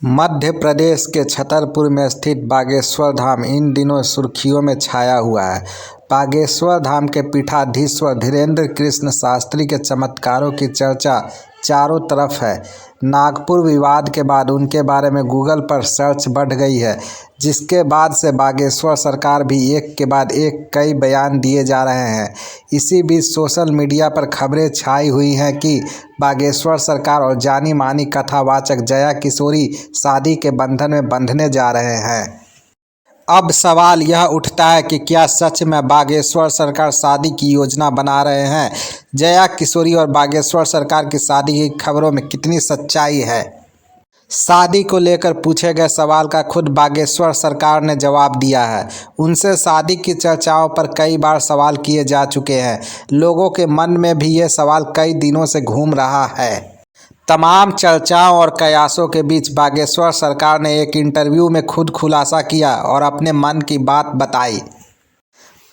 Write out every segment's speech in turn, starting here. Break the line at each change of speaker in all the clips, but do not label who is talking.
मध्य प्रदेश के छतरपुर में स्थित बागेश्वर धाम इन दिनों सुर्खियों में छाया हुआ है। बागेश्वर धाम के पीठाधीश्वर धीरेन्द्र कृष्ण शास्त्री के चमत्कारों की चर्चा चारों तरफ है। नागपुर विवाद के बाद उनके बारे में गूगल पर सर्च बढ़ गई है, जिसके बाद से बागेश्वर सरकार भी एक के बाद एक कई बयान दिए जा रहे हैं। इसी बीच सोशल मीडिया पर खबरें छाई हुई हैं कि बागेश्वर सरकार और जानी मानी कथावाचक जया किशोरी शादी के बंधन में बंधने जा रहे हैं। अब सवाल यह उठता है कि क्या सच में बागेश्वर सरकार शादी की योजना बना रहे हैं? जया किशोरी और बागेश्वर सरकार की शादी की खबरों में कितनी सच्चाई है? शादी को लेकर पूछे गए सवाल का खुद बागेश्वर सरकार ने जवाब दिया है। उनसे शादी की चर्चाओं पर कई बार सवाल किए जा चुके हैं। लोगों के मन में भी ये सवाल कई दिनों से घूम रहा है। तमाम चर्चाओं और कयासों के बीच बागेश्वर सरकार ने एक इंटरव्यू में खुद खुलासा किया और अपने मन की बात बताई।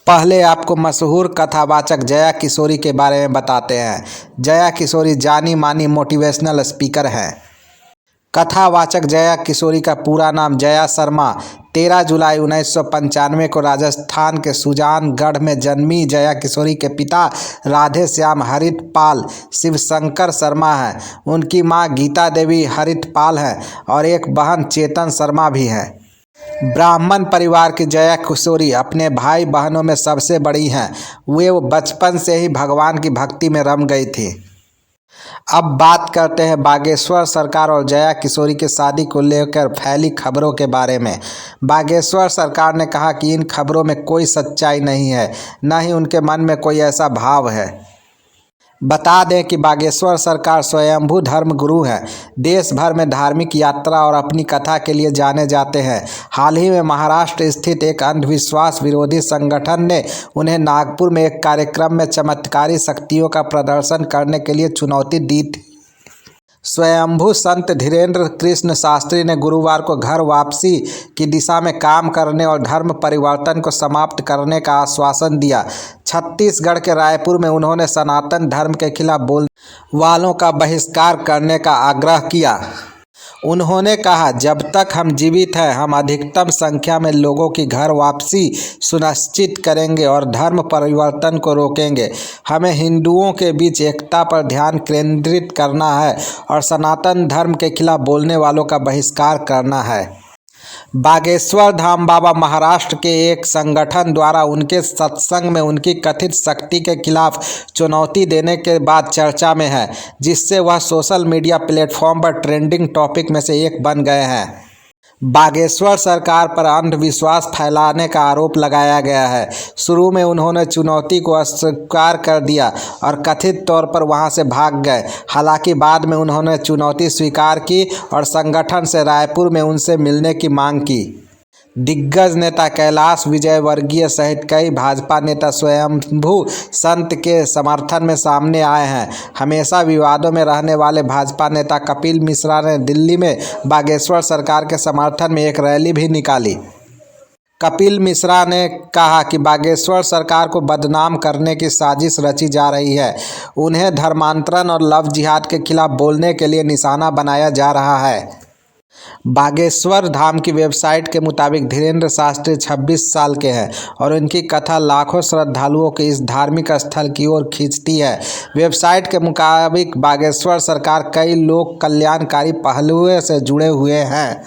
पहले आपको मशहूर कथावाचक जया किशोरी के बारे में बताते हैं। जया किशोरी जानी मानी मोटिवेशनल स्पीकर हैं। कथावाचक जया किशोरी का पूरा नाम जया शर्मा 13 जुलाई 1995 को राजस्थान के सुजानगढ़ में जन्मी जया किशोरी के पिता राधेश्याम हरितपाल शिवशंकर शर्मा हैं। उनकी मां गीता देवी हरितपाल हैं और एक बहन चेतन शर्मा भी हैं। ब्राह्मण परिवार की जया किशोरी अपने भाई बहनों में सबसे बड़ी हैं। वे बचपन से ही भगवान की भक्ति में रम गई थी। अब बात करते हैं बागेश्वर सरकार और जया किशोरी की शादी को लेकर फैली खबरों के बारे में। बागेश्वर सरकार ने कहा कि इन खबरों में कोई सच्चाई नहीं है, न ही उनके मन में कोई ऐसा भाव है। बता दें कि बागेश्वर सरकार स्वयंभू धर्मगुरु हैं। देश भर में धार्मिक यात्रा और अपनी कथा के लिए जाने जाते हैं। हाल ही में महाराष्ट्र स्थित एक अंधविश्वास विरोधी संगठन ने उन्हें नागपुर में एक कार्यक्रम में चमत्कारी शक्तियों का प्रदर्शन करने के लिए चुनौती दी थी। स्वयंभू संत धीरेन्द्र कृष्ण शास्त्री ने गुरुवार को घर वापसी की दिशा में काम करने और धर्म परिवर्तन को समाप्त करने का आश्वासन दिया। छत्तीसगढ़ के रायपुर में उन्होंने सनातन धर्म के खिलाफ बोलने वालों का बहिष्कार करने का आग्रह किया। उन्होंने कहा, जब तक हम जीवित हैं, हम अधिकतम संख्या में लोगों की घर वापसी सुनिश्चित करेंगे और धर्म परिवर्तन को रोकेंगे। हमें हिंदुओं के बीच एकता पर ध्यान केंद्रित करना है और सनातन धर्म के खिलाफ बोलने वालों का बहिष्कार करना है। बागेश्वर धाम बाबा महाराष्ट्र के एक संगठन द्वारा उनके सत्संग में उनकी कथित शक्ति के खिलाफ चुनौती देने के बाद चर्चा में है, जिससे वह सोशल मीडिया प्लेटफॉर्म पर ट्रेंडिंग टॉपिक में से एक बन गए हैं। बागेश्वर सरकार पर अंधविश्वास फैलाने का आरोप लगाया गया है। शुरू में उन्होंने चुनौती को अस्वीकार कर दिया और कथित तौर पर वहां से भाग गए। हालांकि बाद में उन्होंने चुनौती स्वीकार की और संगठन से रायपुर में उनसे मिलने की मांग की। दिग्गज नेता कैलाश विजयवर्गीय सहित कई भाजपा नेता स्वयंभू संत के समर्थन में सामने आए हैं। हमेशा विवादों में रहने वाले भाजपा नेता कपिल मिश्रा ने दिल्ली में बागेश्वर सरकार के समर्थन में एक रैली भी निकाली। कपिल मिश्रा ने कहा कि बागेश्वर सरकार को बदनाम करने की साजिश रची जा रही है। उन्हें धर्मांतरण और लव जिहाद के खिलाफ बोलने के लिए निशाना बनाया जा रहा है। बागेश्वर धाम की वेबसाइट के मुताबिक धीरेन्द्र शास्त्री 26 साल के हैं और उनकी कथा लाखों श्रद्धालुओं को इस धार्मिक स्थल की ओर खींचती है। वेबसाइट के मुताबिक बागेश्वर सरकार कई लोक कल्याणकारी पहलुओं से जुड़े हुए हैं।